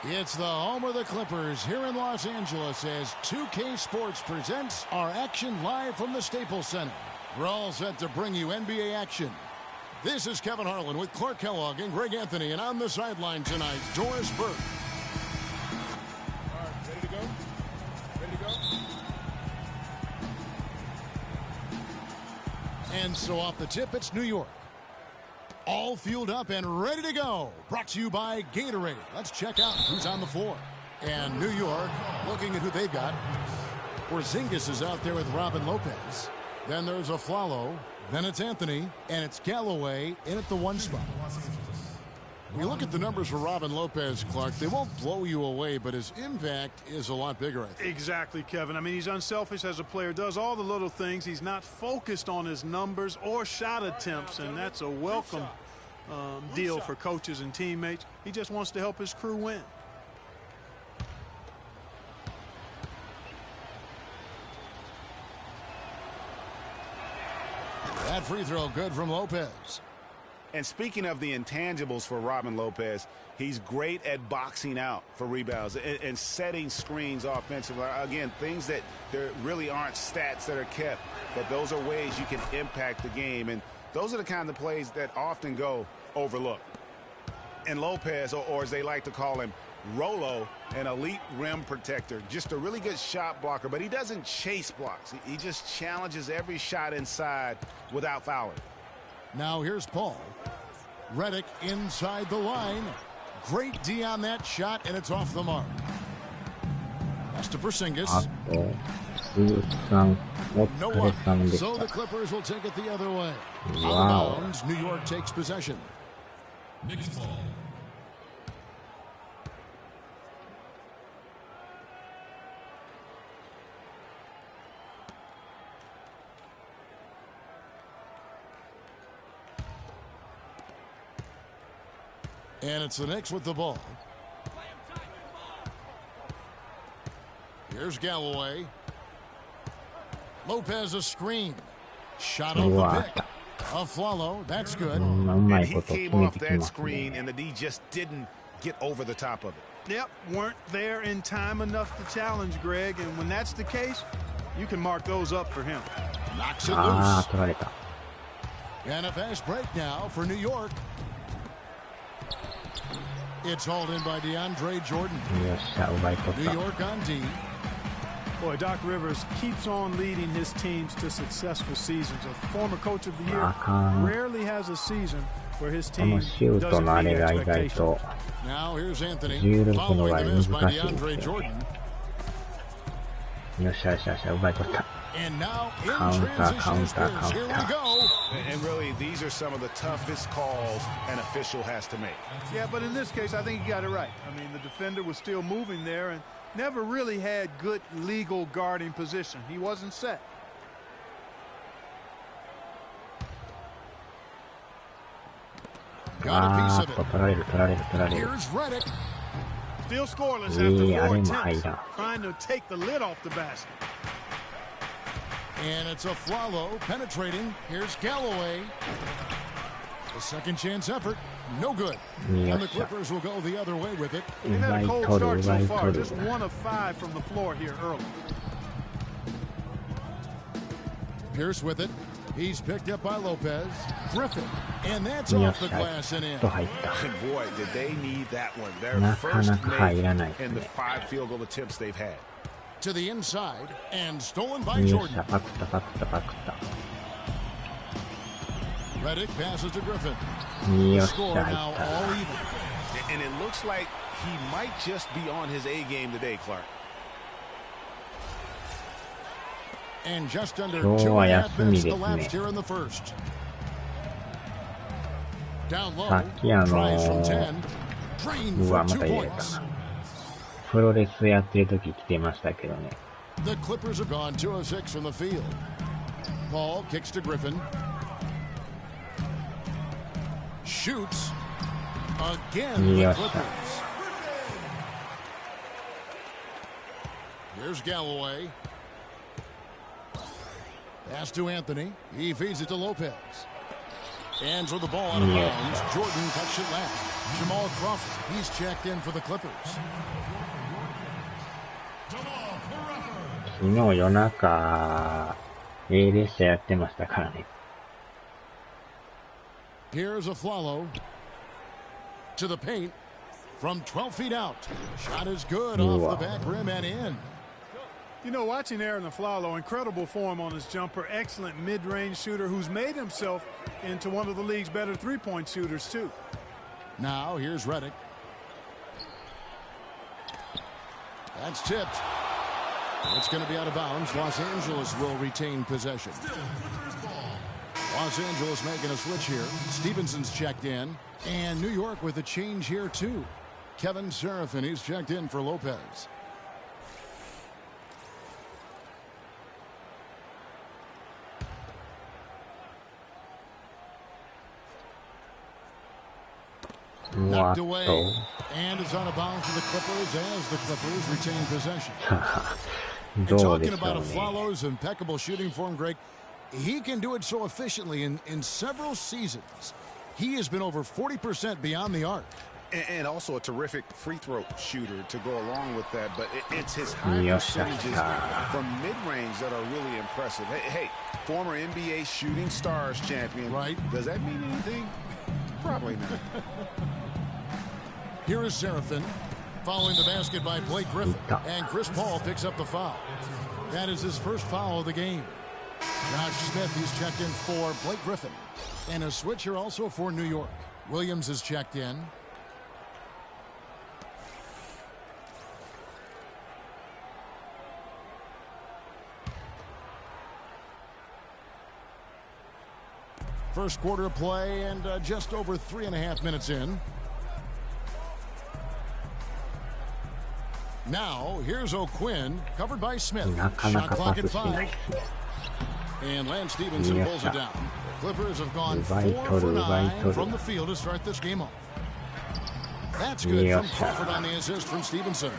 It's the home of the Clippers here in Los Angeles as 2K Sports presents our action live from the Staples Center. We're all set to bring you NBA action. This is Kevin Harlan with Clark Kellogg and Greg Anthony, and on the sideline tonight, Doris Burke. All right, ready to go? Ready to go? And so off the tip, it's New York. All fueled up and ready to go. Brought to you by Gatorade. Let's check out who's on the floor. And New York, looking at who they've got. Porzingis is out there with Robin Lopez. Then there's Aflalo. Then it's Anthony. And it's Galloway in at the one spot. We look at the numbers for Robin Lopez, Clark. They won't blow you away, but his impact is a lot bigger, I think. Exactly, Kevin. I mean, he's unselfish as a player, does all the little things. He's not focused on his numbers or shot attempts, and that's a welcome deal for coaches and teammates. He just wants to help his crew win. That free throw good from Lopez. And speaking of the intangibles for Robin Lopez, he's great at boxing out for rebounds and setting screens offensively. Again, things that there really aren't stats that are kept, but those are ways you can impact the game. And those are the kind of plays that often go overlooked. And Lopez, or as they like to call him, Rolo, an elite rim protector, just a really good shot blocker, but he doesn't chase blocks. He just challenges every shot inside without fouling. Now here's Paul. Redick inside the line. Great D on that shot, and it's off the mark. That's to Porzingis. No one. So the Clippers will take it the other way. Out of bounds, New York takes possession. Next ball. And it's the Knicks with the ball. Here's Galloway. Lopez a screen. Shot off the pick. Aflalo, that's good. And he came off that screen, and the D just didn't get over the top of it. Yep, weren't there in time enough to challenge, Greg. And when that's the case, you can mark those up for him. Knocks it loose. And a fast break now for New York. It's hauled in by DeAndre Jordan. New York on D. Boy, Doc Rivers keeps on leading his teams to successful seasons. A former coach of the year rarely has a season where his team doesn't meet expectations. Now here's Anthony following the miss by DeAndre Jordan. And now in transition, here we go. And really, these are some of the toughest calls an official has to make. Yeah, but in this case, I think he got it right. I mean, the defender was still moving there and never really had good legal guarding position. He wasn't set. Got a piece of it. Here's Redick. Still scoreless after 4 attempts. Trying to take the lid off the basket. And it's Aflalo penetrating. Here's Galloway. The second chance effort. No good. And the Clippers will go the other way with it. They've had a cold start so far. Just 1 of 5 from the floor here early. Pierce with it. He's picked up by Lopez. Griffin. And that's off the glass and in. Boy, did they need that one. Their first make in the 5 field goal attempts they've had. To the inside and stolen by Jordan. Redick passes to Griffin. The score now all even. And it looks like he might just be on his A game today, Clark. And just under 2.5 minutes elapsed here in the first. Down low, tries from 10. Drain for 2 points. プロレスやってる時来てましたけどね。The Clippers have gone 2 of 6 from the field. Paul kicks to Griffin. Shoots. Again, the Clippers. Here's Galloway. Pass to Anthony. He feeds it to Lopez. And throw the ball out of bounds. Jordan touched it last. Jamal Crawford, he's checked in for the Clippers. 昨日夜中、A 列車やってましたからね。Here's a Flalo to the paint from 12 feet out. Shot is good off the back rim and in. You know, watching Aaron Aflalo, incredible form on his jumper, excellent mid-range shooter who's made himself into one of the league's better three-point shooters, too. Now, here's Redick. That's tipped. It's going to be out of bounds. Los Angeles will retain possession. Los Angeles making a switch here. Stevenson's checked in. And New York with a change here, too. Kevin Seraphin, he's checked in for Lopez. Knocked away, and it's out of bounds for the Clippers as the Clippers retain possession. And talking about Aflalo's impeccable shooting form, Greg, he can do it so efficiently in several seasons. He has been over 40% beyond the arc. And also a terrific free throw shooter to go along with that. But it's his high percentages from mid-range that are really impressive. Hey, former NBA shooting stars champion. Right. Does that mean anything? Probably not. Here is Seraphin following the basket by Blake Griffin. And Chris Paul picks up the foul. That is his first foul of the game. Josh Smith, he's checked in for Blake Griffin. And a switch here also for New York. Williams is checked in. First quarter of play and just over 3.5 minutes in. Now, here's O'Quinn, covered by Smith. Shot clock at 5. And Lance Stevenson pulls it down. The Clippers have gone 4 for 9 from the field to start this game off. That's good from Crawford on the assist from Stevenson.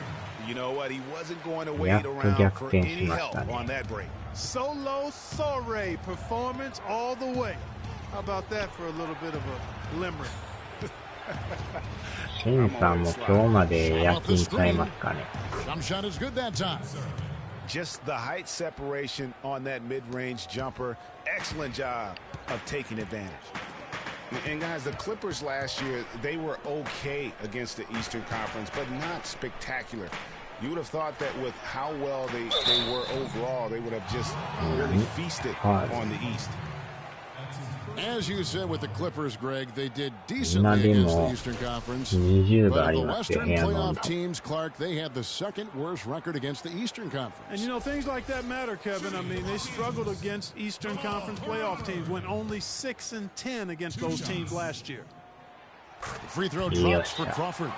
You know what? He wasn't going to wait around for any help on that break. Solo Soiree performance all the way. How about that for a little bit of a limerick? シンさんも今日まで夜勤ちゃいますかね。 Jump shot is good that time. Just the height separation on that mid-range jumper. Excellent job of taking advantage. And guys, the Clippers last year, they were okay against the Eastern Conference, but not spectacular. You would have thought that with how well they were overall, they would have just really feasted on the East. As you said with the Clippers, Greg, they did decently against the Eastern Conference. But of the Western playoff teams, Clark, they had the second worst record against the Eastern Conference. And, you know, things like that matter, Kevin. I mean, they struggled against Eastern Conference playoff teams, went only 6-10 against those teams last year. The free throw drops for Crawford.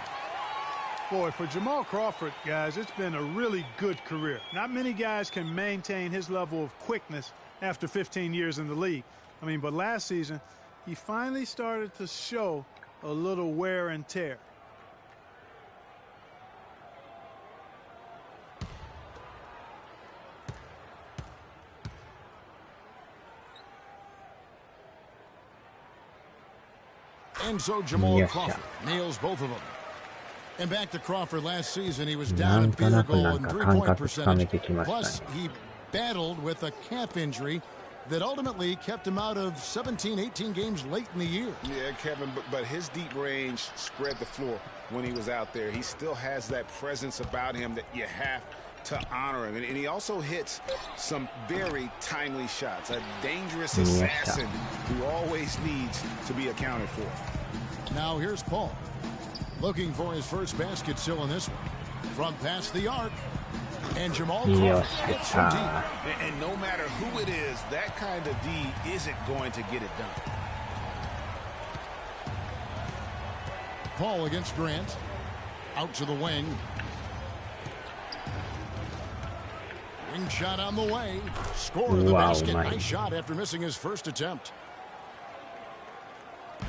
Boy, for Jamal Crawford, guys, it's been a really good career. Not many guys can maintain his level of quickness after 15 years in the league. I mean, but last season, he finally started to show a little wear and tear. And so Jamal Crawford nails both of them. And back to Crawford last season, he was down in field goal and three-point percentage. Plus, he battled with a calf injury that ultimately kept him out of 17, 18 games late in the year. Yeah, Kevin, but his deep range spread the floor when he was out there. He still has that presence about him that you have to honor him. And he also hits some very timely shots. A dangerous assassin who always needs to be accounted for. Now here's Paul, looking for his first basket still in this one. From past the arc. And Jamal Crawford hits from deep. And no matter who it is, that kind of D isn't going to get it done. Paul against Grant. Out to the wing. Wing shot on the way. Score of the basket. Nice shot after missing his first attempt.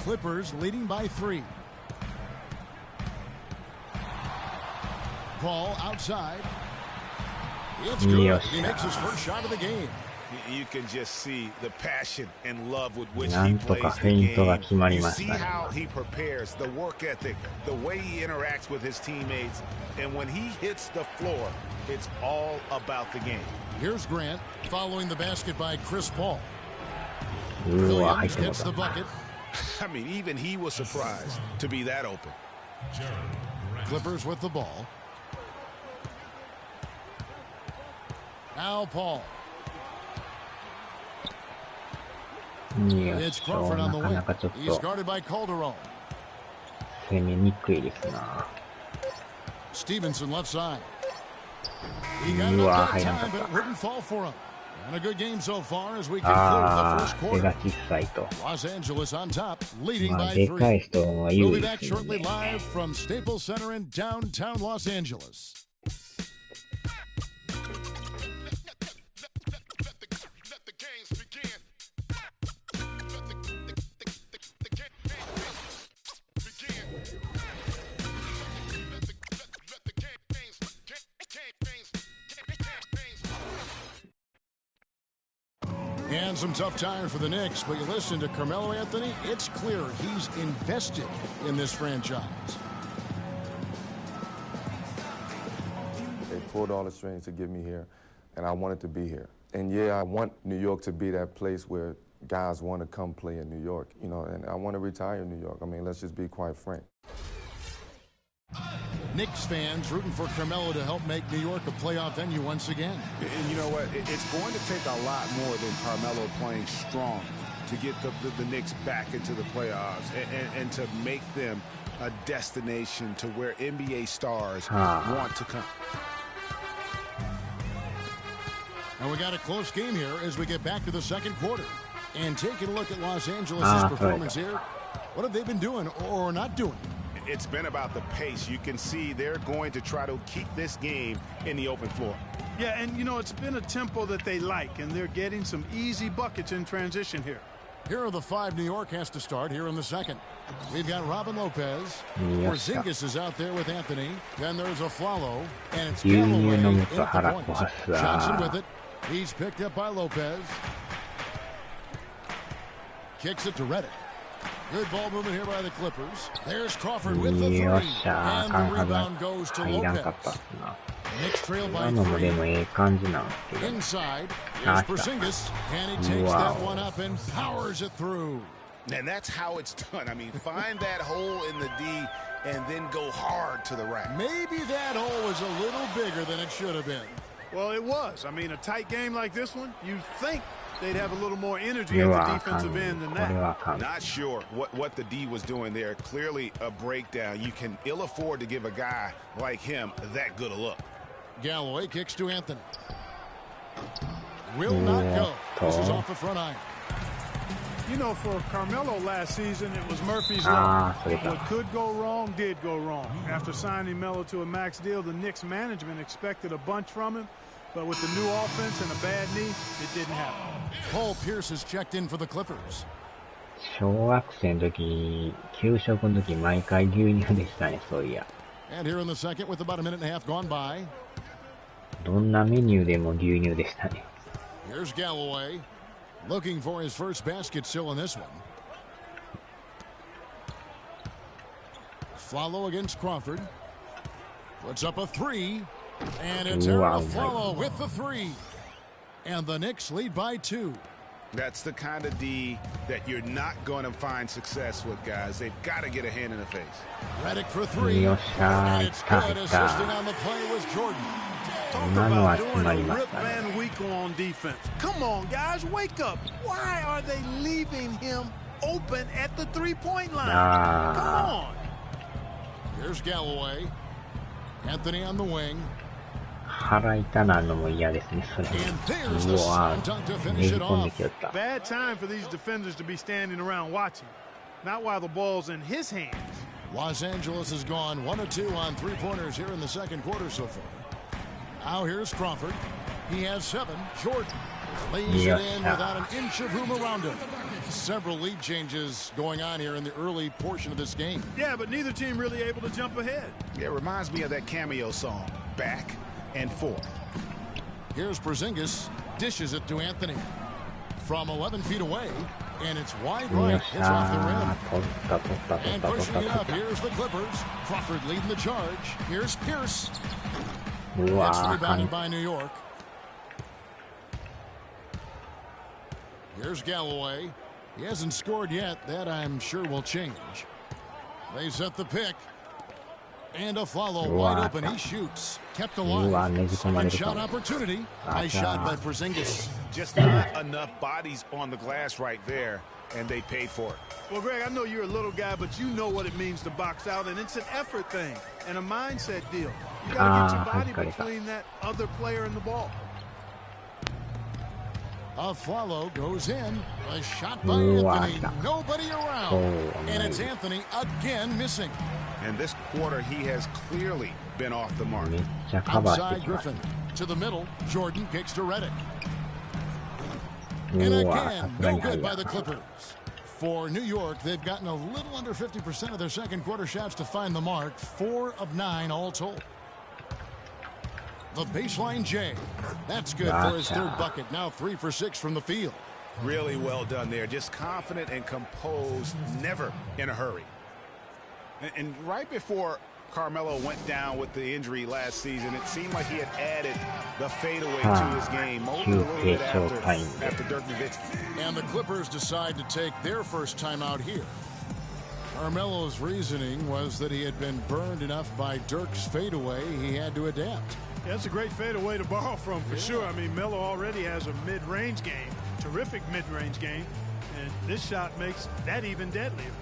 Clippers leading by 3. Paul outside. It's good. He makes his first shot of the game. You can just see the passion and love with which な he んとか plays フェ the イントが game. 決まり You まし see たね。 how he prepares, the work ethic, the way he interacts with his teammates, and when he hits the floor, it's all about the game. Here's Grant following the basket by Chris Paul. うわ、入っ Williams ても gets た the。bucket. I mean, even he was surprised to be that open. Clippers with the ball. Now Paul. よ It's っし Crawford ょ、 on な the か wing. なかちょっ He's と guarded by Calderon. 攻めにくいですな。 Stevenson left side. He got it うわ、 up 入 that らんか time, っ but it た。 wouldn't fall for him. And a good game so far as we conclude the あ first あ、手 quarter. が小さいと。 Los Angeles on top, leading まあ、 by でか 3. い人は有 We'll 利 be で back すよ shortly ね。 live from Staples Center in downtown Los Angeles. And some tough time for the Knicks, but you listen to Carmelo Anthony, it's clear he's invested in this franchise. They pulled all the strings to get me here, and I wanted to be here. And yeah, I want New York to be that place where guys want to come play in New York, you know, and I want to retire in New York. I mean, let's just be quite frank. Knicks fans rooting for Carmelo to help make New York a playoff venue once again. And you know what? It's going to take a lot more than Carmelo playing strong to get the Knicks back into the playoffs and to make them a destination to where NBA stars want to come. And we got a close game here as we get back to the second quarter. And taking a look at Los Angeles' performance here, what have they been doing or not doing? It's been about the pace. You can see they're going to try to keep this game in the open floor. Yeah, and, you know, it's been a tempo that they like, and they're getting some easy buckets in transition here. Here are the 5 New York has to start here in the second. We've got Robin Lopez. Porzingis is out there with Anthony. Then there's Aflalo. And it's Galloway in at the point. Johnson with it. He's picked up by Lopez. Kicks it to Redick. Good ball movement here by the Clippers. There's Crawford with the 3. And the rebound goes to Lopez. Knicks trail by 3. Inside, here's Porzingis. And he takes that one up and powers it through. And that's how it's done. I mean, find that hole in the D and then go hard to the rack. Maybe that hole was a little bigger than it should have been. Well, it was. I mean, a tight game like this one, you think they'd have a little more energy at the defensive end than that. Not sure what the D was doing there. Clearly a breakdown. You can ill afford to give a guy like him that good a look. Galloway kicks to Anthony. Will not go. This is off the front iron. You know, for Carmelo last season, it was Murphy's Law. What could go wrong did go wrong. After signing Melo to a max deal, the Knicks management expected a bunch from him. But with the new offense and a bad knee, it didn't happen. Paul Pierce has checked in for the Clippers. 小学生の時、給食の時、毎回牛乳でしたね、そういや。And here in the second with about a minute and a half gone by. どんなメニューでも牛乳でしたね。Here's Galloway. Looking for his first basket still in this one. Follow against Crawford. Puts up a 3. And it's Aaron Follow with the 3. And the Knicks lead by 2. That's the kind of D that you're not going to find success with, guys. They've got to get a hand in the face. Redick for 3. And it's good. Assisting on the play was Jordan. Talk about doing a Rip Van Winkle on defense. Come on, guys, wake up. Why are they leaving him open at the three-point line? Come on. Here's Galloway. Anthony on the wing. 腹痛なのも嫌ですね、それ。うわぁ、ねじ込んできよった。Bad time for these defenders to be standing around watching. Not while the ball's in his hands. Los Angeles has gone 1 of 2 on 3-pointers here in the second quarter so far. Now here's Crawford. He has 7. Jordan lays it in without an inch of room around him. Several lead changes going on here in the early portion of this game. Yeah, but neither team really able to jump ahead. Yeah, it reminds me of that cameo song, Back and Forth. Here's Porzingis. Dishes it to Anthony. From 11 feet away, and it's wide right. Hits off the rim. And pushing it up, here's the Clippers. Crawford leading the charge. Here's Pierce. It's rebounded by New York. Here's Galloway. He hasn't scored yet. That, I'm sure, will change. They set the pick. And a follow wide open. He shoots. Kept alive. Second shot opportunity. Nice shot by Porzingis. Just not enough bodies on the glass right there, and they paid for it. Well, Greg, I know you're a little guy, but you know what it means to box out, and it's an effort thing and a mindset deal. You got to get your body between that other player and the ball. A follow goes in. A shot by Anthony. Nobody around. And it's Anthony again missing. And this quarter, he has clearly been off the mark. Outside Griffin. To the middle. Jordan kicks to Redick. And again, no good by the Clippers. For New York, they've gotten a little under 50% of their second quarter shots to find the mark. 4 of 9 all told. The baseline J. That's good for his third bucket. Now 3 for 6 from the field. Really well done there. Just confident and composed. Never in a hurry. And right before Carmelo went down with the injury last season, it seemed like he had added the fadeaway to his game. Moved a little bit after Dirk Nowitzki. And the Clippers decide to take their first time out here. Carmelo's reasoning was that he had been burned enough by Dirk's fadeaway, he had to adapt. Yeah, that's a great fadeaway to borrow from, for sure. I mean, Melo already has a mid-range game, terrific mid-range game, and this shot makes that even deadlier.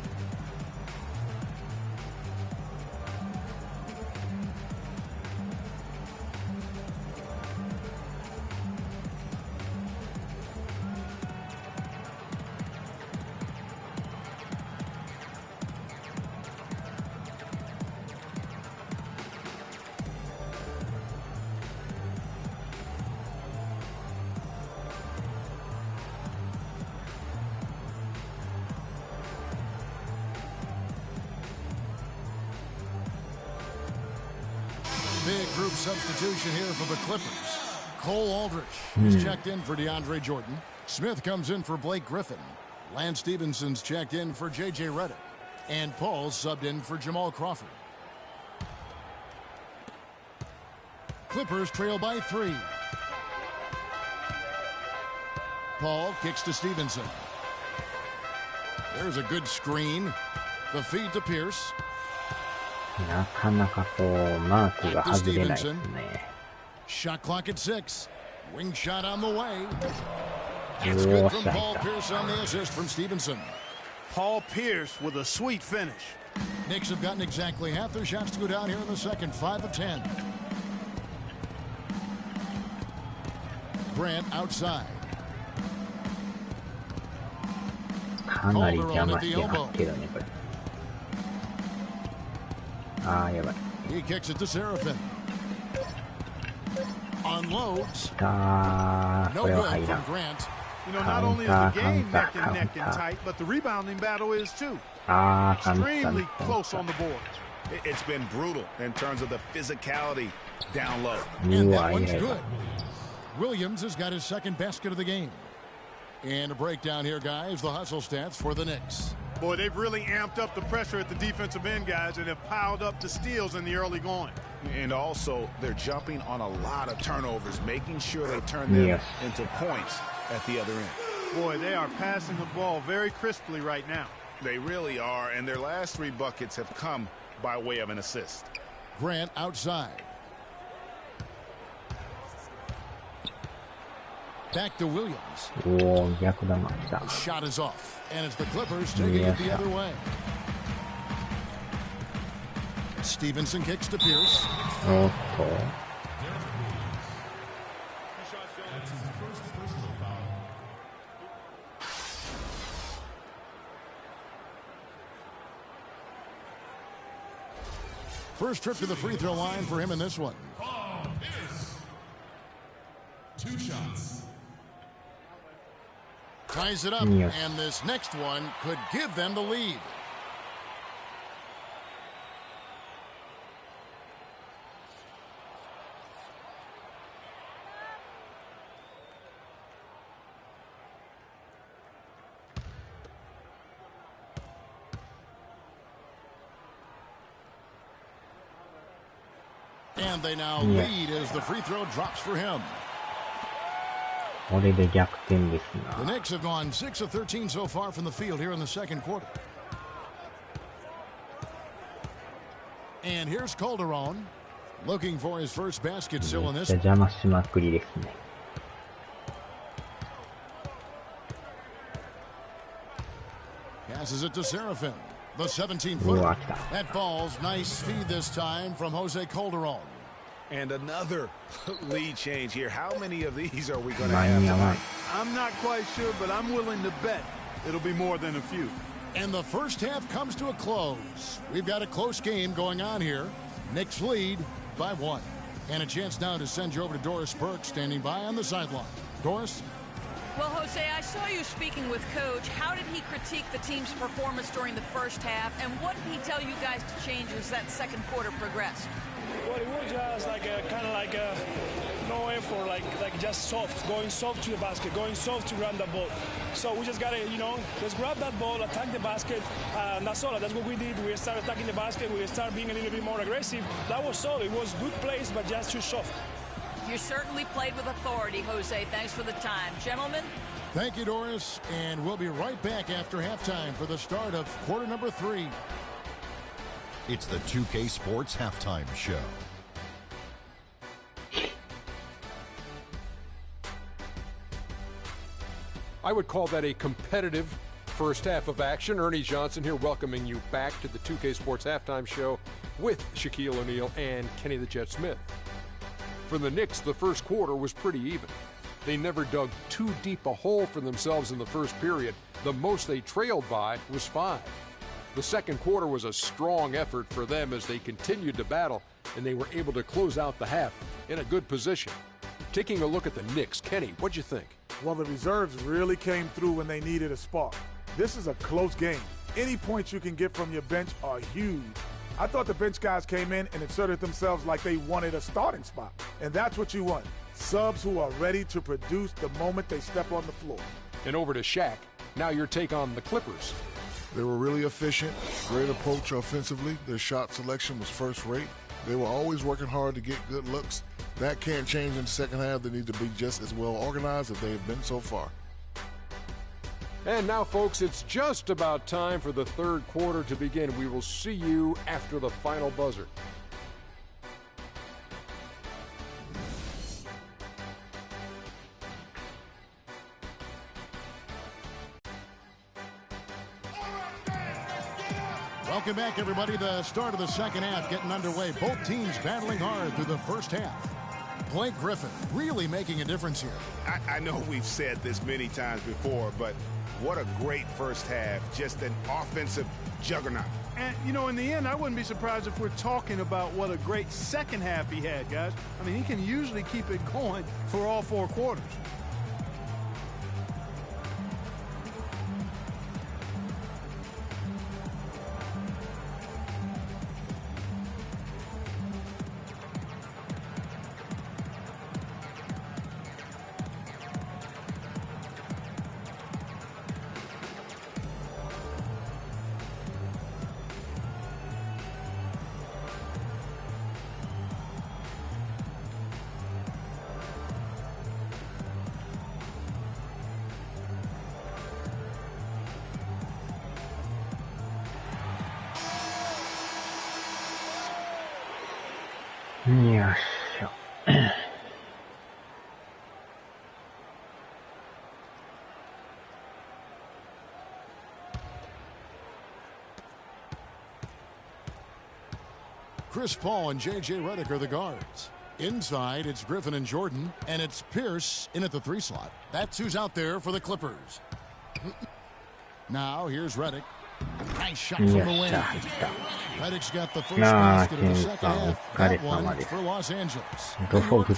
Big group substitution here for the Clippers. Cole Aldrich is checked in for DeAndre Jordan. Smith comes in for Blake Griffin. Lance Stephenson's checked in for J.J. Redick. And Paul's subbed in for Jamal Crawford. Clippers trail by 3. Paul kicks to Stevenson. There's a good screen. The feed to Pierce. なかなかこうマークが外れないですね。 Shot clock at 6. Wing shot on the way. It's good from Paul Pierce on the assist from Stevenson. Paul Pierce with a sweet finish. Knicks have gotten exactly half their shots to go down here in the second. 5 of 10. Grant outside. かなり邪魔してますけどねこれ。ああやばい。 He kicks it to Seraphin. Unloads. これは入らん。 You know, not only is the game neck and tight, but the rebounding battle is too. Extremely close on the board. It's been brutal in terms of the physicality down low. And that one's good. Williams has got his second basket of the game. And a breakdown here, guys. The hustle stats for the Knicks. Boy, they've really amped up the pressure at the defensive end, guys, and have piled up the steals in the early going. And also, they're jumping on a lot of turnovers, making sure they turn them into points at the other end. Boy, they are passing the ball very crisply right now. They really are, and their last 3 buckets have come by way of an assist. Grant outside. Back to Williams. The shot is off, and it's the Clippers taking it the other way. Stevenson kicks to Pierce. First trip to the free throw line for him in this one. 2 shots. Ties it up, and this next one could give them the lead. And they now lead as the free throw drops for him. これで逆転ですな。 The Knicks have gone 6 of 13 so far from the field here in the second quarter. And here's Calderon looking for his first basket still in this. 邪魔しまくりですね。Passes it to Serafin. The 17-footer. That falls. Nice feed this time from Jose Calderon. And another lead change here. How many of these are we going to have tonight? I'm not quite sure, but I'm willing to bet it'll be more than a few. And the first half comes to a close. We've got a close game going on here. Knicks lead by 1. And a chance now to send you over to Doris Burke standing by on the sideline. Doris? Well, Jose, I saw you speaking with Coach. How did he critique the team's performance during the first half? And what did he tell you guys to change as that second quarter progressed? Well, it was just like kind of like no effort, like just soft, going soft to the basket, going soft to run the ball. So we just got to, just grab that ball, attack the basket, and that's all. That's what we did. We started attacking the basket. We started being a little bit more aggressive. That was all. It was good plays, but just too soft. You certainly played with authority, Jose. Thanks for the time. Gentlemen? Thank you, Doris. And we'll be right back after halftime for the start of quarter number 3. It's the 2K Sports Halftime Show. I would call that a competitive first half of action. Ernie Johnson here welcoming you back to the 2K Sports Halftime Show with Shaquille O'Neal and Kenny the Jet Smith. For the Knicks, the first quarter was pretty even. They never dug too deep a hole for themselves in the first period. The most they trailed by was 5. The second quarter was a strong effort for them as they continued to battle, and they were able to close out the half in a good position. Taking a look at the Knicks, Kenny, what'd you think? Well, the reserves really came through when they needed a spark. This is a close game. Any points you can get from your bench are huge. I thought the bench guys came in and inserted themselves like they wanted a starting spot. And that's what you want. Subs who are ready to produce the moment they step on the floor. And over to Shaq. Now your take on the Clippers. They were really efficient, great approach offensively. Their shot selection was first rate. They were always working hard to get good looks. That can't change in the second half. They need to be just as well organized as they have been so far. And now, folks, it's just about time for the third quarter to begin. We will see you after the final buzzer. Welcome back, everybody. The start of the second half getting underway. Both teams battling hard through the first half. Blake Griffin really making a difference here. I know we've said this many times before, but what a great first half. Just an offensive juggernaut. And, in the end, I wouldn't be surprised if we're talking about what a great second half he had, guys. I mean, he can usually keep it going for all 4 quarters. Chris Paul and J.J. Redick are the guards. Inside, it's Griffin and Jordan, and it's Pierce in at the 3 slot. That's who's out there for the Clippers. Now, here's Redick. Nice shot from the wing. Redick's got the first basket of the second half. That one for Los Angeles. And Redick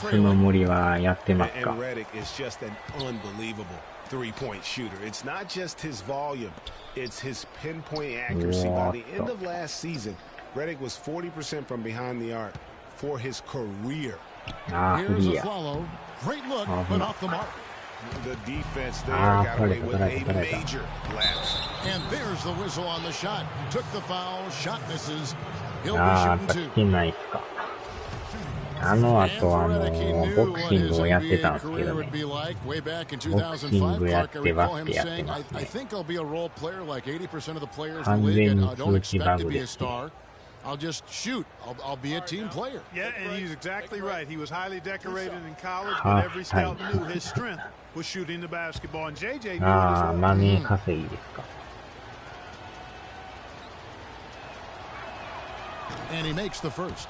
is just an unbelievable three-point shooter. It's not just his volume. It's his pinpoint accuracy. By the end of last season, Redick was 40% from behind the arc for his career. Here's a follow. Great look, but off the mark. The defense there got away with a major lapse. And there's the whistle on the shot. Took the foul. Shot misses. He'll be shooting 2. あの後ボクシングをやってたんですけどね。ボクシングやってバスケやってますね。完全に通知バグですね。I'll just shoot. I'll be a team player. Yeah, and he's exactly right. He was highly decorated in college, but every scout knew his strength was shooting the basketball. And JJ knew it as well. マネー稼ぎですか。And he makes the first.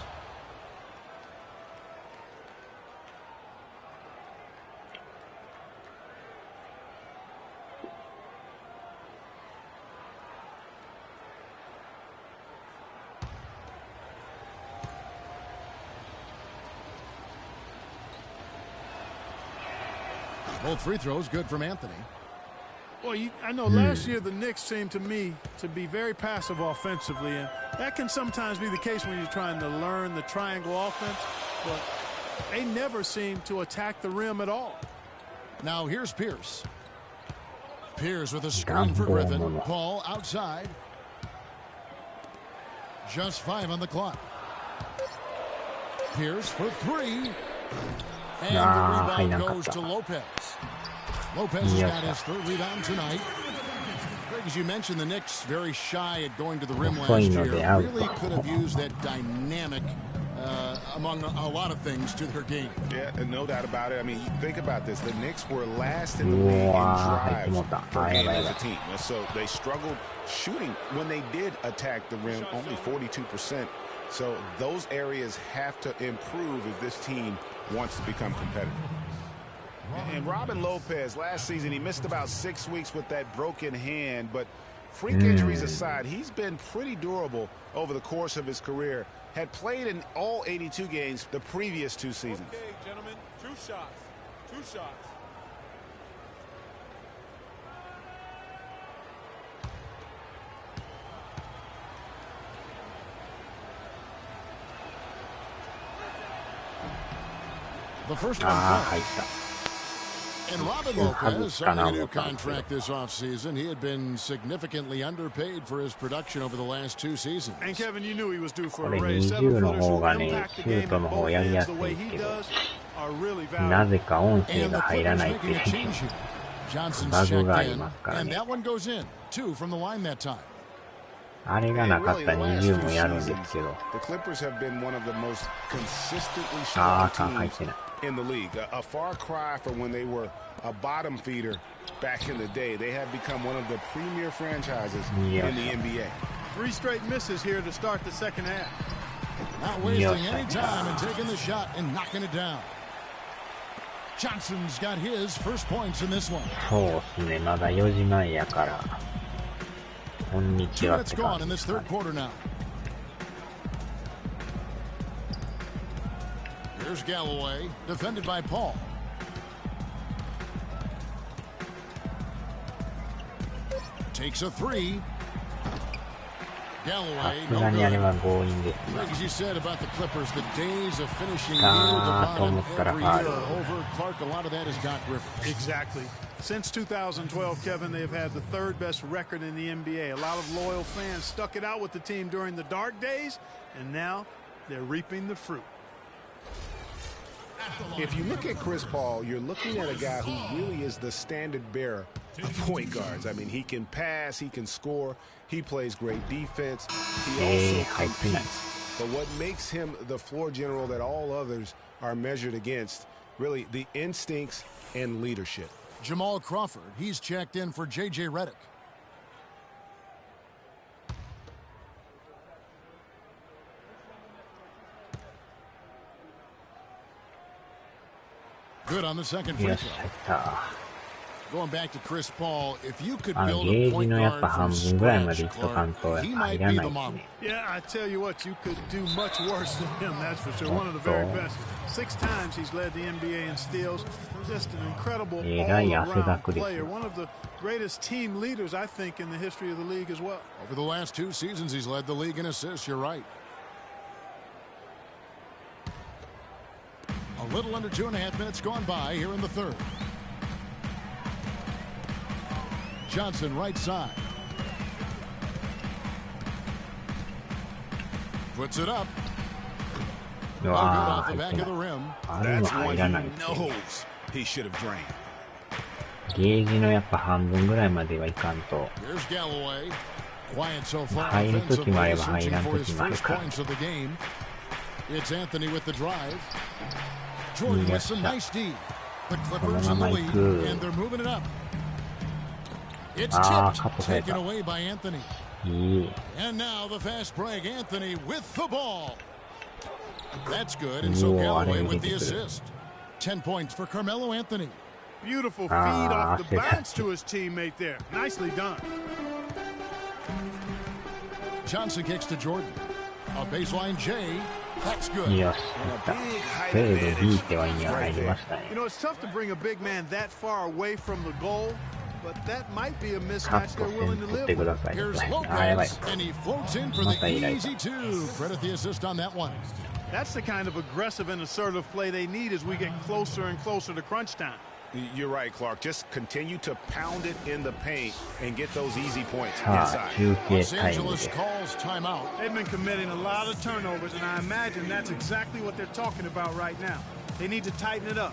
Both free throws good from Anthony. Well, I know last year the Knicks seemed to me to be very passive offensively, and that can sometimes be the case when you're trying to learn the triangle offense, but they never seem to attack the rim at all. Now here's Pierce. Pierce with a screen for Griffin. Paul outside. Just 5 on the clock. Pierce for 3. And the rebound goes to Lopez. Lopez has got his 3rd rebound tonight. Greg, as you mentioned, the Knicks very shy at going to the rim last year. Really could have used that dynamic among a lot of things to their game. Yeah, no doubt about it. I mean, think about this. The Knicks were last in the league in drives per game as a team. So they struggled shooting. When they did attack the rim, only 42%. So those areas have to improve if this team wants to become competitive. And Robin Lopez, last season, he missed about 6 weeks with that broken hand. But freak injuries aside, he's been pretty durable over the course of his career. Had played in all 82 games the previous 2 seasons. Okay, gentlemen, 2 shots. 2 shots. The first one and Robin Lopez signing a new contract this offseason. He had been significantly underpaid for his production over the last 2 seasons. And Kevin, you knew he was due for これ a raise. 20の方がね、シュートの方やりやすいんですけど、なぜか音声が入らないっていうバグがありますからね。あれがなかったら20もやるんですけど。あー、入ってない。In the league, a far cry from when they were a bottom feeder back in the day. They have become one of the premier franchises in the NBA. 3 straight misses here to start the second half. Not wasting any time and taking the shot and knocking it down. Johnson's got his first points in this one. そうですね、まだ4時前やから。こんにちはって感じですかね。Here's Galloway, defended by Paul. Takes a 3. Galloway, no good. As you said about the Clippers, the days of finishing near the bottom every year are over. Clark, a lot of that is Doc Rivers. Exactly. Since 2012, Kevin, they have had the 3rd best record in the NBA. A lot of loyal fans stuck it out with the team during the dark days, and now they're reaping the fruit. If you look at Chris Paul, you're looking at a guy who really is the standard bearer of point guards. I mean, he can pass, he can score, he plays great defense, he also competes. But what makes him the floor general that all others are measured against, really, the instincts and leadership. Jamal Crawford, he's checked in for J.J. Redick. Good on the second free throw. Going back to Chris Paul, if you could build a point guard from scratch, Clark, he might be the model. Yeah, I tell you what, you could do much worse than him, that's for sure. One of the very best. 6 times he's led the NBA in steals. Just an incredible all-around player. One of the greatest team leaders, I think, in the history of the league as well. Over the last 2 seasons, he's led the league in assists, you're right. A little under 2.5 minutes gone by here in the 3rd. Johnson right side. Puts it up. No good off the back of the rim. あるの入らないって。 He should have drained. ゲージのやっぱ半分ぐらいまではいかんと。 Here's Galloway. Quiet so far. 入る時もあれば入 Searching らん for 時 his もある first か。 points of the game. It's Anthony with the drive. Jordan with some nice D. The Clippers in the lead, and they're moving it up. It's tipped, taken away by Anthony. And now the fast break. Anthony with the ball. That's good, and so Galloway with the assist. 10 points for Carmelo Anthony. Beautiful feed off the bounce to his teammate there. Nicely done. Johnson kicks to Jordan. A baseline J. That's good. よし、フェード B ってワインには入りましたね。 You know, it's tough to bring a big man that far away from the goal, but that might be a mismatch they're willing to live with. Here's Lopez, and he floats in for the easy two. Credit the assist on that one. That's the kind of aggressive and assertive play they need as we get closer and closer to crunch time. You're right, Clark. Just continue to pound it in the paint and get those easy points inside. Los Angeles calls timeout. They've been committing a lot of turnovers, and I imagine that's exactly what they're talking about right now. They need to tighten it up.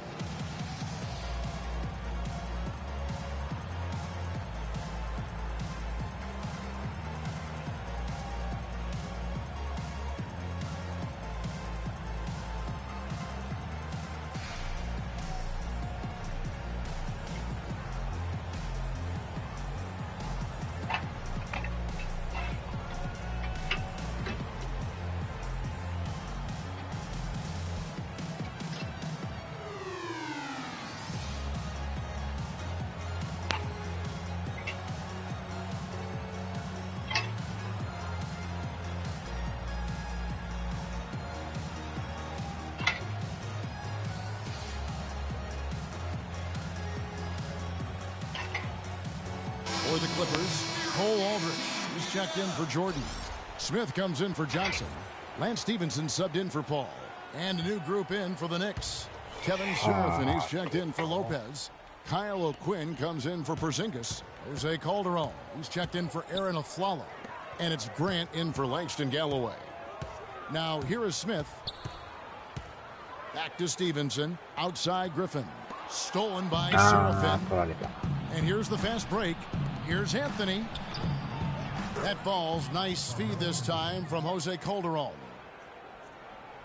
For the Clippers, Cole Aldrich is checked in for Jordan. Smith comes in for Johnson. Lance Stevenson subbed in for Paul. And a new group in for the Knicks. Kevin Serafin, he's checked in for Lopez. Kyle O'Quinn comes in for Porzingis. Jose Calderon, he's checked in for Aaron Aflalo. And it's Grant in for Langston Galloway. Now here is Smith. Back to Stevenson. Outside Griffin. Stolen by Serafin. And here's the fast break. Here's Anthony. That falls. Nice feed this time from Jose Calderon.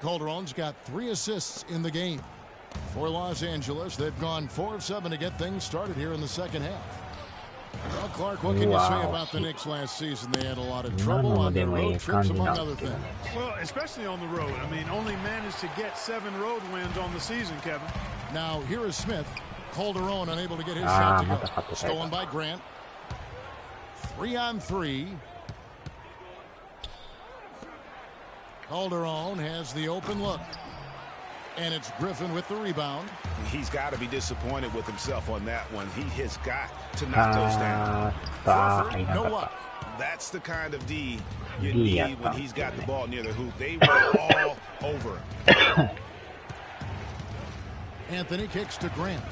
Calderon's got 3 assists in the game. For Los Angeles, they've gone 4 of 7 to get things started here in the second half. Well, Clark, what can you say about the Knicks last season? They had a lot of trouble on their road trips, among other things. Well, especially on the road. I mean, only managed to get 7 road wins on the season, Kevin. Now, here is Smith. Calderon unable to get his shot to go. Stolen by Grant. 3-on-3. Calderon has the open look. And it's Griffin with the rebound. He's got to be disappointed with himself on that one. He has got to knock those down. Crawford, no luck. That's the kind of D you need when he's got the ball near the hoop. They were all over him. Anthony kicks to Grant.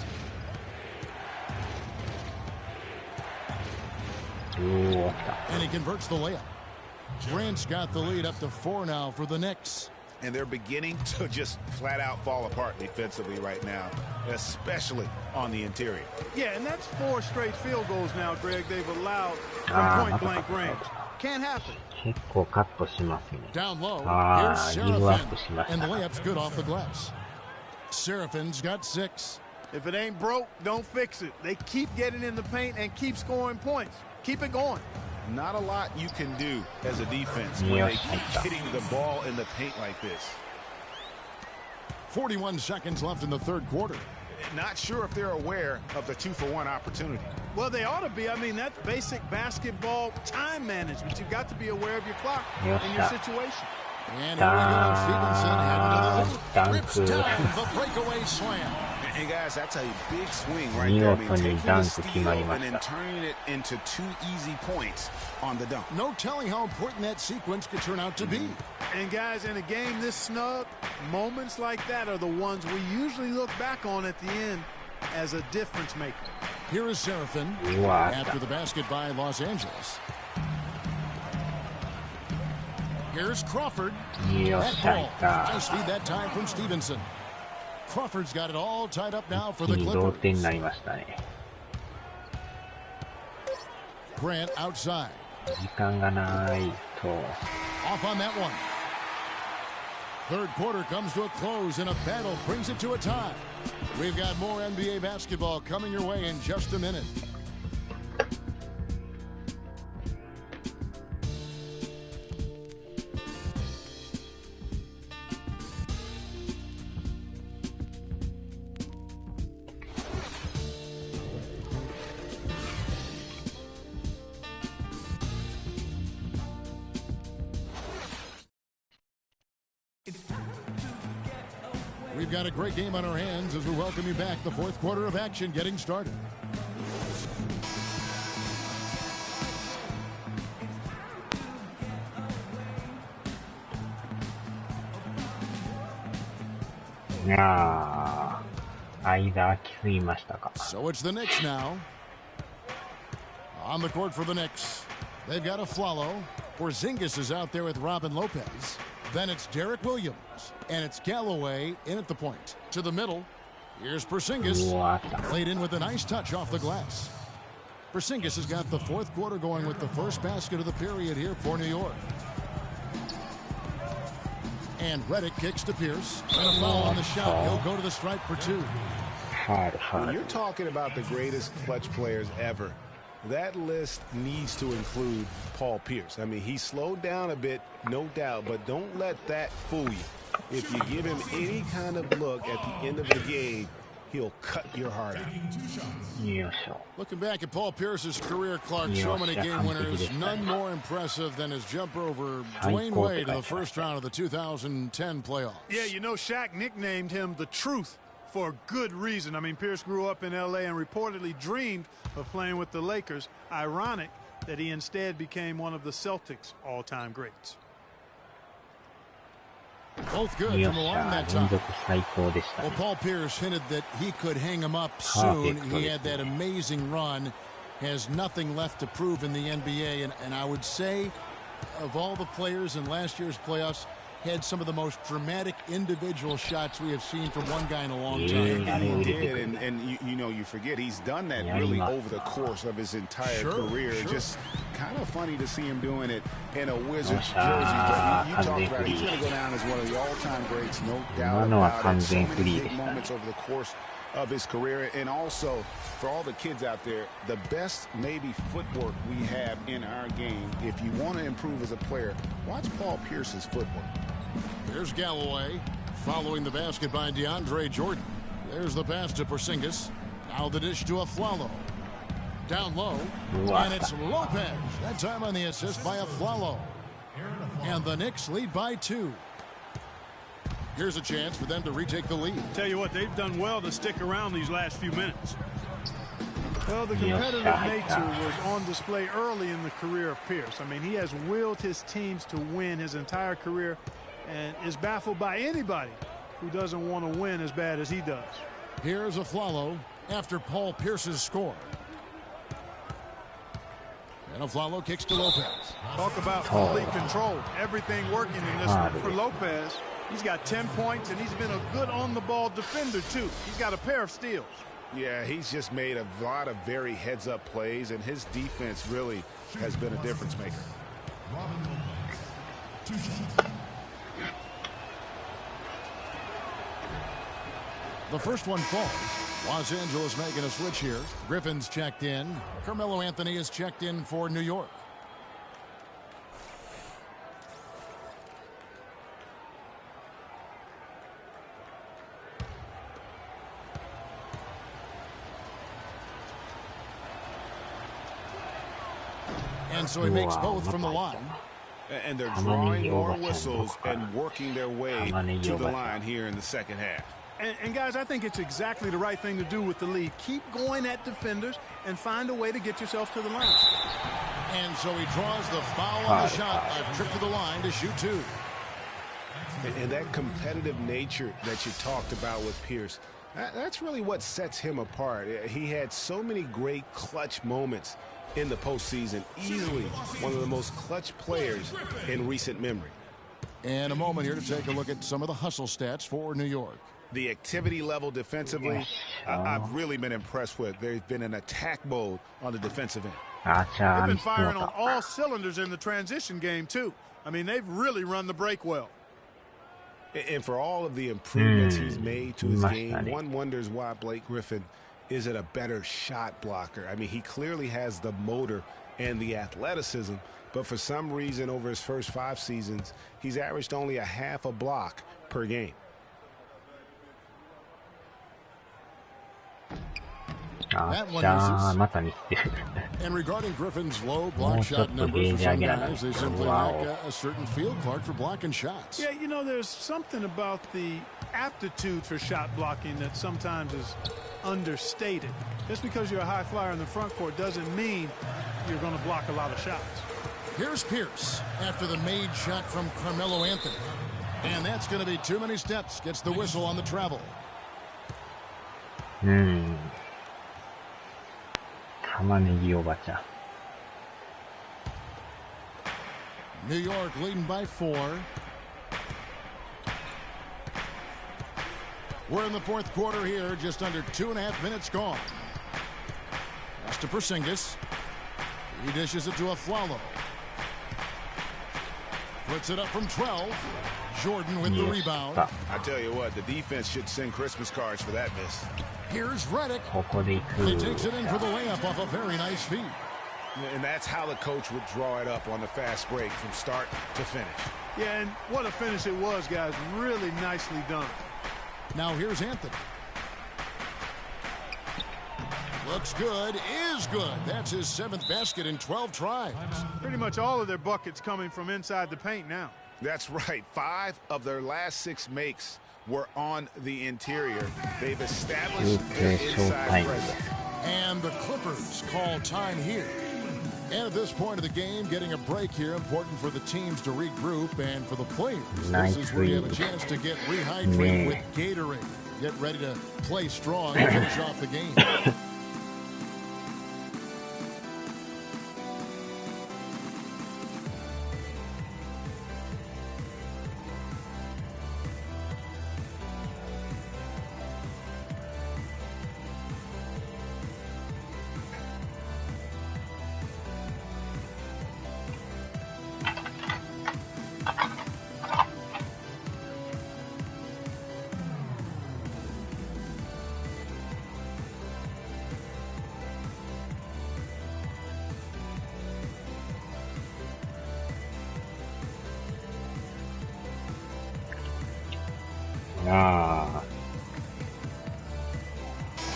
And he converts the layup. Grant's got the lead up to 4 now for the Knicks. And they're beginning to just flat out fall apart defensively right now, especially on the interior. Yeah, and that's 4 straight field goals now, Greg, they've allowed from point-blank range. Can't happen. Down low, here's Serafin, and the layup's good off the glass. Serafin's got 6. If it ain't broke, don't fix it. They keep getting in the paint and keep scoring points. Keep it going. Not a lot you can do as a defense when they keep getting the ball in the paint like this. 41 seconds left in the third quarter. Not sure if they're aware of the 2-for-1 opportunity. Well, they ought to be. I mean, that's basic basketball time management. You've got to be aware of your clock and your situation. And here we go. Stevenson heading to the hoop. Rips down the breakaway slam. And guys, that's a big swing right there. I mean, taking the steal and then turning it into 2 easy points on the dunk. No telling how important that sequence could turn out to be. And guys, in a game this snug, moments like that are the ones we usually look back on at the end as a difference maker. Here is Serafin after the basket by Los Angeles. Here's Crawford. よっ That しゃ、い ball. た。 Just need that time from Stevenson. Crawford's got it all tied up now for 一 the 気に同 Clippers. 点になりましたね。 Grant outside. 時間がないと。 Off on that one. Third quarter comes to a close and a battle brings it to a tie. We've got more NBA basketball coming your way in just a minute. We've got a great game on our hands as we welcome you back. The fourth quarter of action getting started.間空きすぎましたか。 So it's the Knicks now. On the court for the Knicks. They've got a Flalo. Porzingis is out there with Robin Lopez. Then it's Derek Williams. And it's Galloway in at the point. To the middle. Here's Porzingis. Played in with a nice touch off the glass. Porzingis has got the fourth quarter going with the first basket of the period here for New York. And Redick kicks to Pierce. And a foul on the shot. He'll go to the stripe for two. When you're talking about the greatest clutch players ever, that list needs to include Paul Pierce. I mean, he slowed down a bit, no doubt, but don't let that fool you. If you give him any kind of look at the end of the game, he'll cut your heart out. Looking back at Paul Pierce's career, Clark, so many game winners, none more impressive than his jumper over Dwayne Wade in the first round of the 2010 playoffs. Yeah, you know, Shaq nicknamed him the Truth for good reason. I mean, Pierce grew up in L.A. and reportedly dreamed of playing with the Lakers. Ironic that he instead became one of the Celtics' all-time greats. Both good from the line that time. Well, Paul Pierce hinted that he could hang him up soon. He had that amazing run. Has nothing left to prove in the NBA. And I would say, of all the players in last year's playoffs, had some of the most dramatic individual shots we have seen from one guy in a long time. He did, and you know, you forget he's done that really over the course of his entire career. Just kind of funny to see him doing it in a Wizards jersey. But you talk about it, he's going to go down as one of the all-time greats, no doubt about it. So many big moments over the course of his career. And also, for all the kids out there, the best maybe footwork we have in our game, if you want to improve as a player, watch Paul Pierce's footwork. Here's Galloway following the basket by DeAndre Jordan. There's the pass to Porzingis. Now the dish to Aflalo. Down low. And it's Lopez. That time on the assist by Aflalo. And the Knicks lead by 2. Here's a chance for them to retake the lead. Tell you what, they've done well to stick around these last few minutes. Well, the competitive nature was on display early in the career of Pierce. I mean, he has willed his teams to win his entire career and is baffled by anybody who doesn't want to win as bad as he does. Here's Aflalo after Paul Pierce's score. And Aflalo kicks to Lopez. Talk about complete control. Everything working in this one for Lopez. He's got 10 points, and he's been a good on-the-ball defender, too. He's got a pair of steals. Yeah, he's just made a lot of very heads-up plays, and his defense really has been a difference maker. The first one falls. Los Angeles making a switch here. Griffin's checked in. Carmelo Anthony is checked in for New York. And so he makes both from the line. And they're drawing more whistles and working their way to the line here in the second half. And guys, I think it's exactly the right thing to do with the lead. Keep going at defenders and find a way to get yourself to the line. And so he draws the foul on the shot. A trip to the line to shoot 2. And that competitive nature that you talked about with Pierce, that's really what sets him apart. He had so many great clutch moments in the postseason, easily one of the most clutch players in recent memory. And a moment here to take a look at some of the hustle stats for New York. The activity level defensively, I've really been impressed with. There's been an attack mode on the defensive end. They've been firing on all cylinders in the transition game, too. I mean, they've really run the break well. And for all of the improvements he's made to his game, one wonders why Blake Griffin isn't a better shot blocker. I mean, he clearly has the motor and the athleticism, but for some reason over his first 5 seasons, he's averaged only a half a block per game. That one misses. And regarding Griffin's low block shot numbers, for some guys, they simply lack a certain field Clark for blocking shots. Yeah, you know, there's something about the aptitude for shot blocking that sometimes is understated. Just because you're a high flyer in the front court doesn't mean you're going to block a lot of shots. Here's Pierce after the made shot from Carmelo Anthony. And that's going to be too many steps. Gets the whistle on the travel. New York leading by 4. We're in the 4th quarter here, just under 2.5 minutes gone. Pass to Porzingis. He dishes it to Afflalo. Puts it up from 12. Jordan with the rebound. I tell you what, the defense should send Christmas cards for that miss. Here's Redick. He takes it in for the layup off a very nice feed. And that's how the coach would draw it up on the fast break from start to finish. Yeah, and what a finish it was, guys. Really nicely done. Now here's Anthony. Looks good, is good. That's his 7th basket in 12 tries. Pretty much all of their buckets coming from inside the paint now. That's right. 5 of their last 6 makes were on the interior. They've established their inside presence. And the Clippers call time here. And at this point of the game, getting a break here, important for the teams to regroup and for the players. This is where you have a chance to get rehydrated with Gatorade. Get ready to play strong and finish off the game.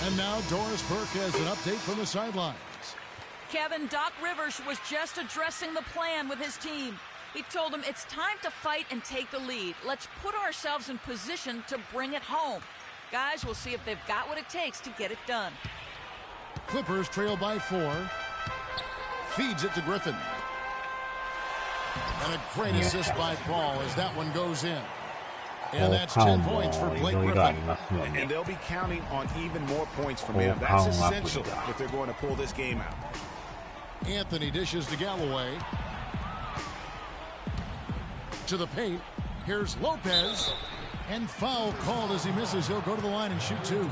And now Doris Burke has an update from the sidelines. Kevin, Doc Rivers was just addressing the plan with his team. He told them it's time to fight and take the lead. Let's put ourselves in position to bring it home. Guys, we'll see if they've got what it takes to get it done. Clippers trail by 4. Feeds it to Griffin. And a great assist by Paul as that one goes in. And that's 10 points for Blake Griffin. And they'll be counting on even more points from him. That's essential if they're going to pull this game out. Anthony dishes to Galloway. To the paint. Here's Lopez. And foul called as he misses. He'll go to the line and shoot 2.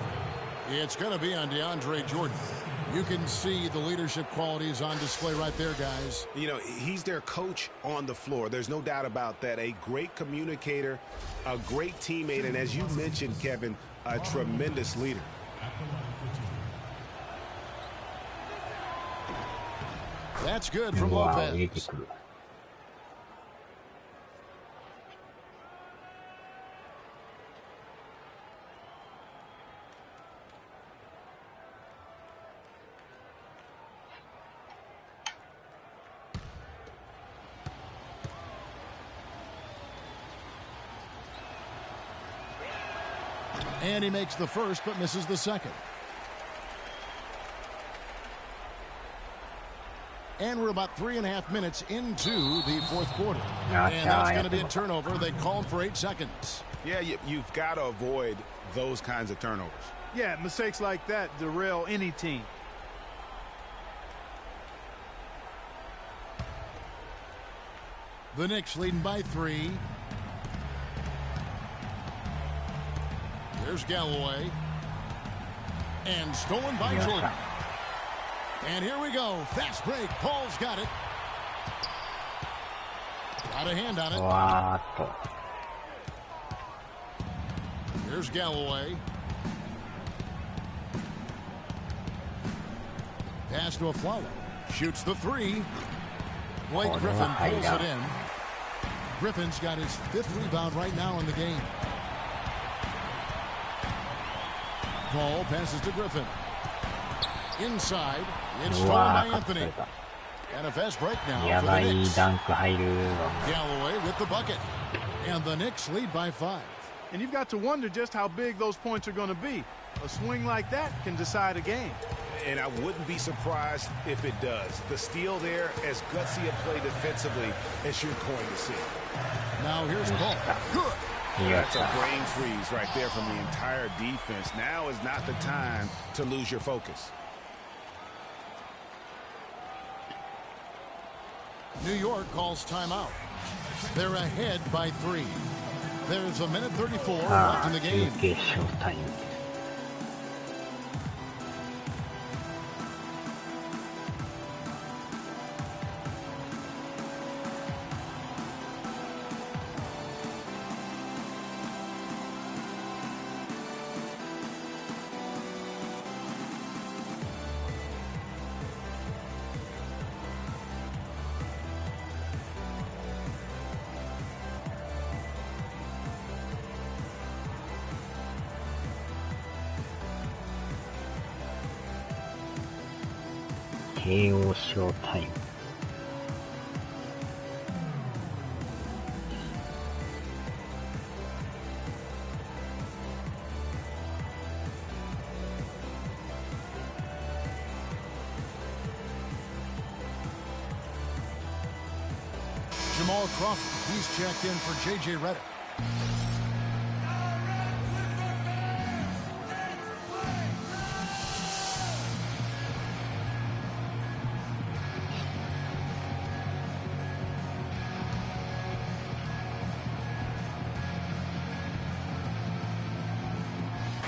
It's going to be on DeAndre Jordan. You can see the leadership qualities on display right there, guys. You know, he's their coach on the floor. There's no doubt about that. A great communicator, a great teammate, and as you mentioned, Kevin, a tremendous leader. That's good from Lopez. And he makes the first but misses the second. And we're about 3.5 minutes into the 4th quarter. And that's going to be a turnover. They called for 8 seconds. Yeah, you've got to avoid those kinds of turnovers. Yeah, mistakes like that derail any team. The Knicks leading by 3. Here's Galloway. And stolen by Jordan. And here we go. Fast break. Paul's got it. Got a hand on it. Here's Galloway. Pass to Aflalo. Shoots the three. Blake Griffin pulls it in. Griffin's got his 5th rebound right now in the game. Paul passes to Griffin. Inside. It's stolen by Anthony. And a fast break now for the Knicks. Galloway with the bucket. And the Knicks lead by 5. And you've got to wonder just how big those points are going to be. A swing like that can decide a game. And I wouldn't be surprised if it does. The steal there, as gutsy a play defensively as you're going to see. Now here's Paul. Good. That's a brain freeze right there from the entire defense. Now is not the time to lose your focus. New York calls timeout. They're ahead by 3. There's a minute 34 left in the game. KO ショータイム。Jamal Crawford, he's checked in for J.J. Redick.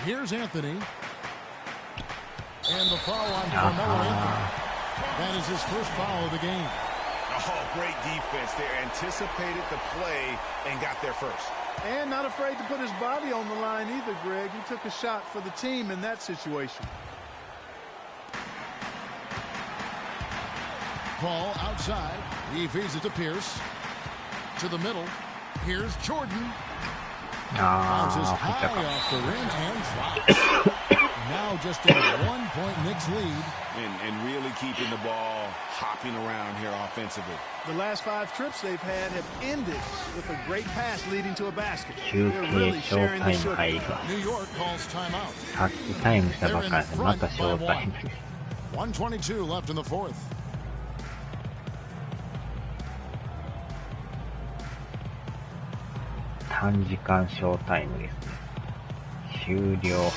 Here's Anthony. And the foul on Carmelo Anthony. That is his first foul of the game. Oh, great defense there. Anticipated the play and got there first. And not afraid to put his body on the line either, Greg. He took a shot for the team in that situation. Paul outside. He feeds it to Pierce. To the middle. Here's Jordan. Bounces high off the rim and drops. Now just a 1-point Knicks lead. And really keeping the ball hopping around here offensively. The last 5 trips they've had have ended with a great pass leading to a basket. They're really sharing the sugar. New York calls timeout. さっきタイムしたばっかりでまたショータイム。1:22 left in the fourth. 短時間ショータイムですね。終了。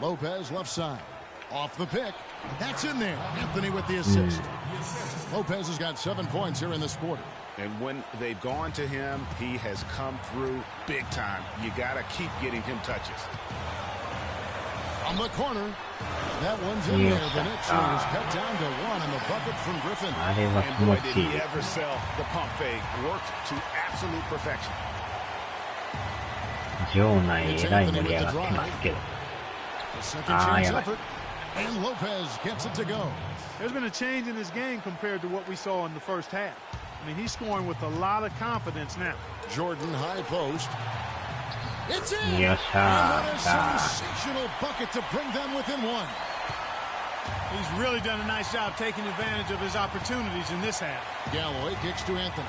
Lopez left side. Off the pick. That's in there. Anthony with the assist. Lopez has got 7 points here in this quarter. And when they've gone to him, he has come through big time. You got to keep getting him touches. From the corner. That one's in there. The Knicks lead is cut down to 1 on the bucket from Griffin. And boy, did he ever sell the pump fake. Worked to absolute perfection. 場内えらい盛り上がってますけど。やばい。And Lopez gets it to go. There's been a change in his game compared to what we saw in the first half. I mean, he's scoring with a lot of confidence now. Jordan high post. It's in. And what a sensational bucket to bring them within 1. He's really done a nice job taking advantage of his opportunities in this half. Galloway kicks to Anthony.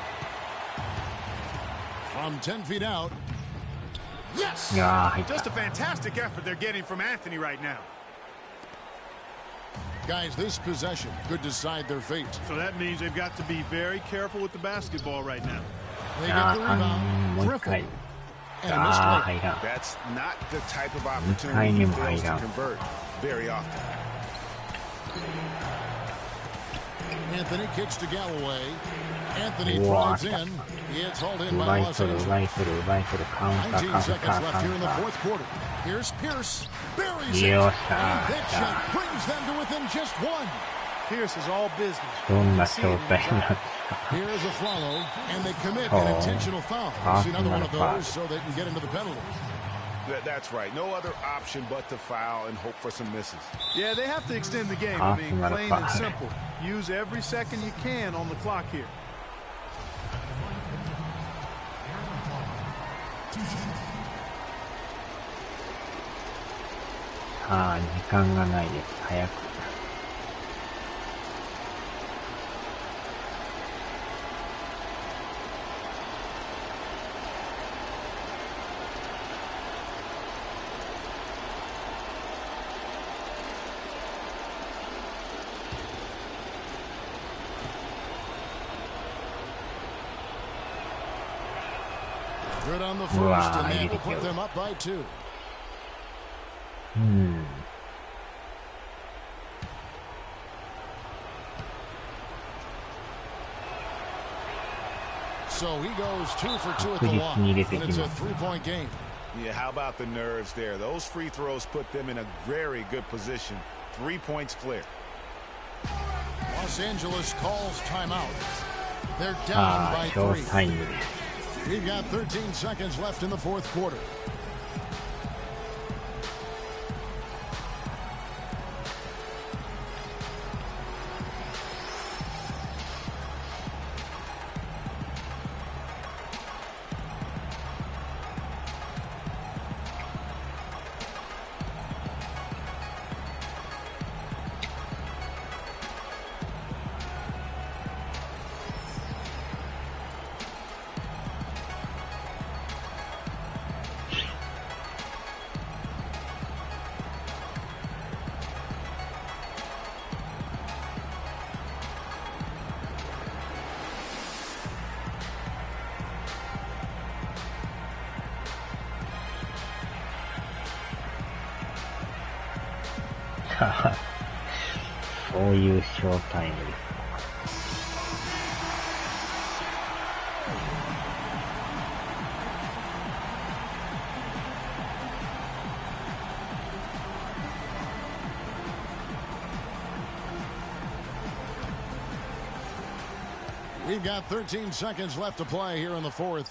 From 10 feet out. Yes! Just a fantastic effort they're getting from Anthony right now. Guys, this possession could decide their fate. So that means they've got to be very careful with the basketball right now. They get the rebound. Griffin. And a missed layup. That's not the type of opportunity he fails to convert very often. Anthony kicks to Galloway. Anthony drives in. It's hauled in by Los Angeles. 19 seconds left here in the fourth quarter. Here's Pierce. Buries it. And that shot brings them to within just one. Pierce is all business. Here's a follow, and they commit an intentional foul. See another one of those so they can get into the penalties. That's right. No other option but to foul and hope for some misses. Yeah, they have to extend the game. I mean, plain and simple. Use every second you can on the clock here. Good on the first, and that will put them up by 2. So he goes 2 for 2 at the line, and it's a 3-point game. Yeah, how about the nerves there? Those free throws put them in a very good position. 3 points clear. Los Angeles calls timeout. They're down by 3. We've got 13 seconds left in the fourth quarter.そういうショータイムですか。We've got 13 seconds left to play here in the fourth.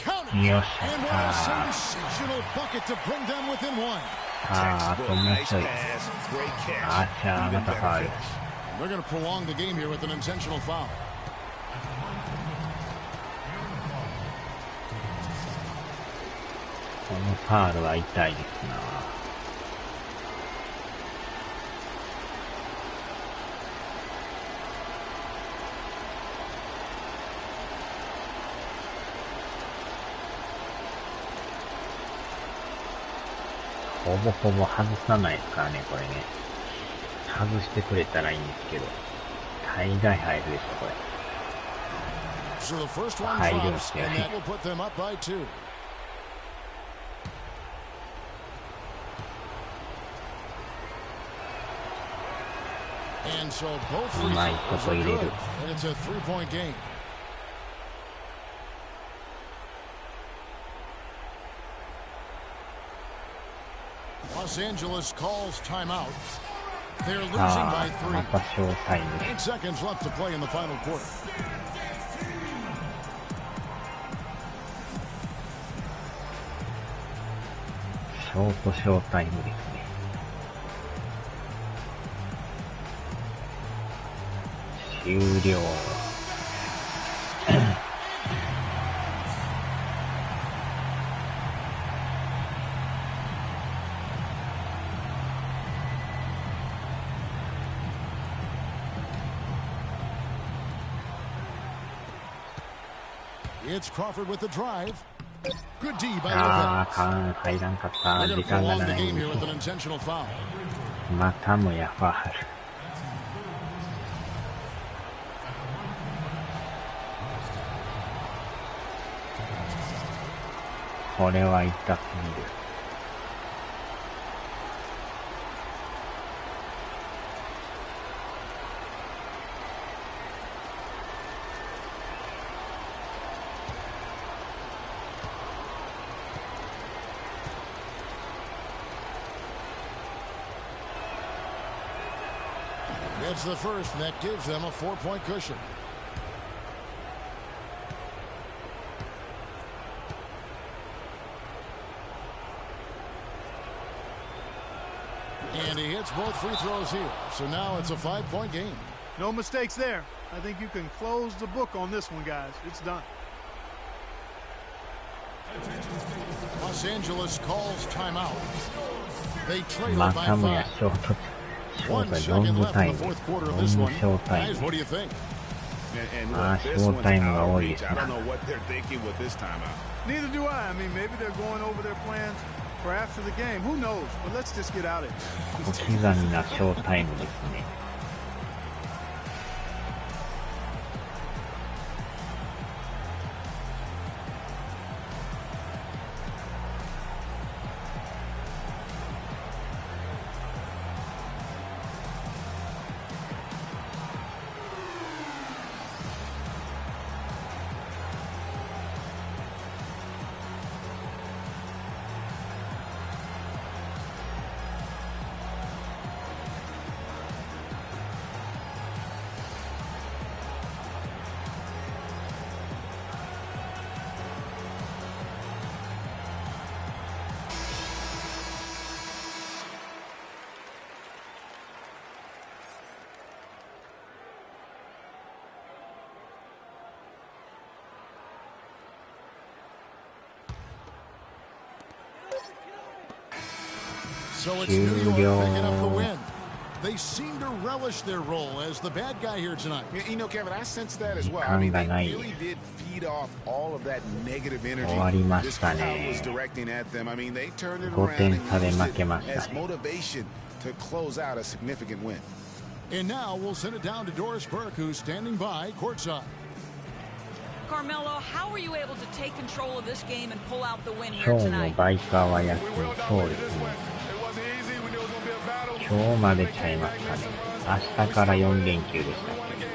Count it! And what a sensational bucket to bring them within 1. They're going to prolong the game here with an intentional foul. Almost ほぼほぼ外さないですからね、これね。外してくれたらいいんですけど、大概入るでしょ、これ。入るんですよね。うまいこと入れる。Los Angeles calls timeout. They're losing by 3. 8 seconds left to play in the final quarter. Short time ですね。終了。It's Crawford with the drive. Good D by Lopez. 入らんかった。時間がない。またもやファウル。これは痛すぎる。It's the first, and that gives them a 4-point cushion. And he hits both free throws here. So now it's a 5-point game. No mistakes there. I think you can close the book on this one, guys. It's done. Los Angeles calls timeout. They trail it by 5. 1 second left in the fourth quarter of this one. Guys, what do you think? And look, this one's outrageous. I don't know what they're thinking with this timeout. Neither do I. I mean, maybe they're going over their plans for after the game. Who knows? But let's just get out of here. 小刻みなショータイムですね。So it's New York picking up the win. They seem to relish their role as the bad guy here tonight. You know, Kevin, I sense that as well. I mean, they really did feed off all of that negative energy this crowd was directing at them. I mean, they turned it around and used it as motivation to close out a significant win. And now we'll send it down to Doris Burke, who's standing by courtside. Carmelo, how were you able to take control of this game and pull out the win here tonight? そうですね。今日までちゃいますかね。明日から4連休でしたっけ。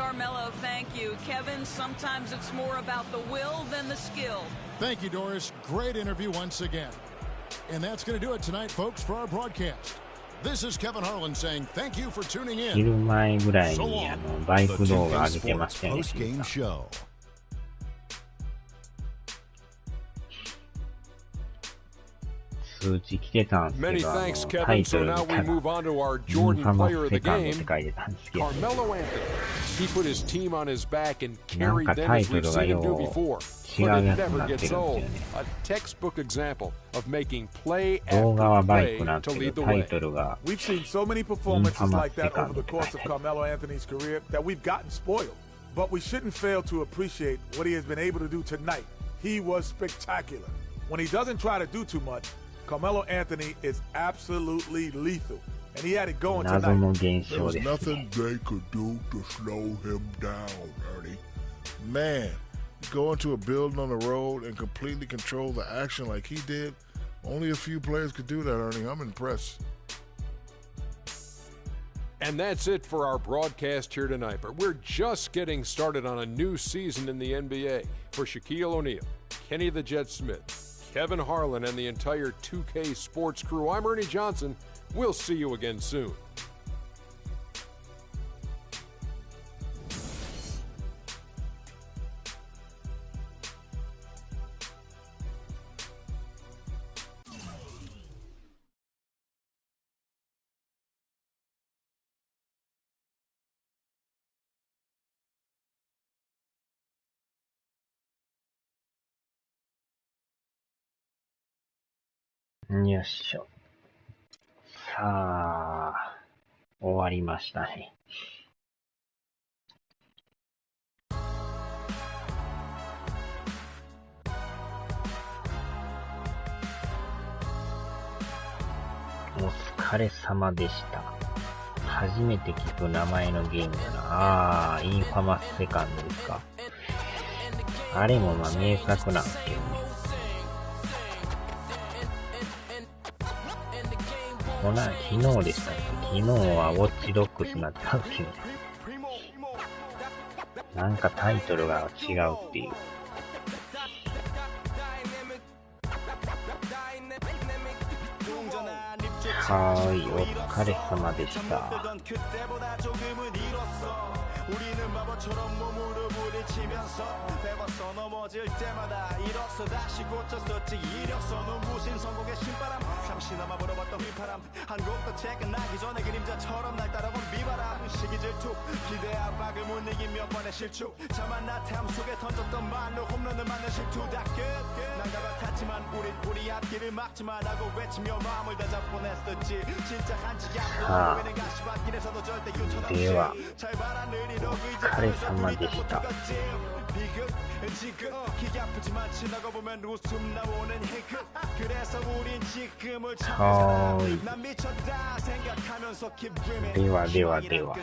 Carmelo, thank you. Kevin, sometimes it's more about the will than the skill. Thank you, Doris. Great interview once again. And that's going to do it tonight, folks, for our broadcast. This is Kevin Harlan saying thank you for tuning in. 昼前ぐらいにバイク動画上げてましたよね。通知来てたんですけど、タイトル見たらインファマスセカンドって書いてたんですけど、なんかタイトルがよう違うやつになってるんですよね。動画はバイクなんですけど、タイトルがインファマスセカンドって書いてある。But we shouldn't fail to appreciate what he has been able to do tonight. He was spectacular. When he doesn't try to do too much, Carmelo Anthony is absolutely lethal, and he had it going tonight. There was nothing they could do to slow him down, Ernie. Man, go into a building on the road and completely control the action like he did. Only a few players could do that, Ernie. I'm impressed. And that's it for our broadcast here tonight. But we're just getting started on a new season in the NBA. For Shaquille O'Neal, Kenny the Jet Smith, Kevin Harlan, and the entire 2K Sports crew, I'm Ernie Johnson. We'll see you again soon.よっしょ。さあ、終わりましたね。お疲れ様でした。初めて聞く名前のゲームだな。インファマスセカンドですか。あれもまあ名作なんですけどね。昨日でしたっけ？昨日はウォッチドッグスなったんですよね。なんかタイトルが違うっていう。はーい、お疲れ様でした。 우리는 바보처럼 몸으로 부딪히면서 배워서 넘어질 때마다 일어서 다시 고쳤었지. 이력서는 무신 성공의 신바람. 잠시나마 불어봤던 휘파람. 한 곡도 퇴근하기 전에 그림자처럼 날 따라온 비바람. 시기 질투 기대 압박을 못 이긴 몇 번의 실축. 자만 나탐 속에 던졌던 말로 홈런을 맞는 실투. 다 끝. 난가가 탔지만 우리 앞길을 막지만 하고 외치며 마음을 다잡곤 했었지. 진짜 한치 앞으로 보이는 가시밭길에서도 절대 유턴없이 잘 바라느리 お疲れ様でした。はーい。ではではでは。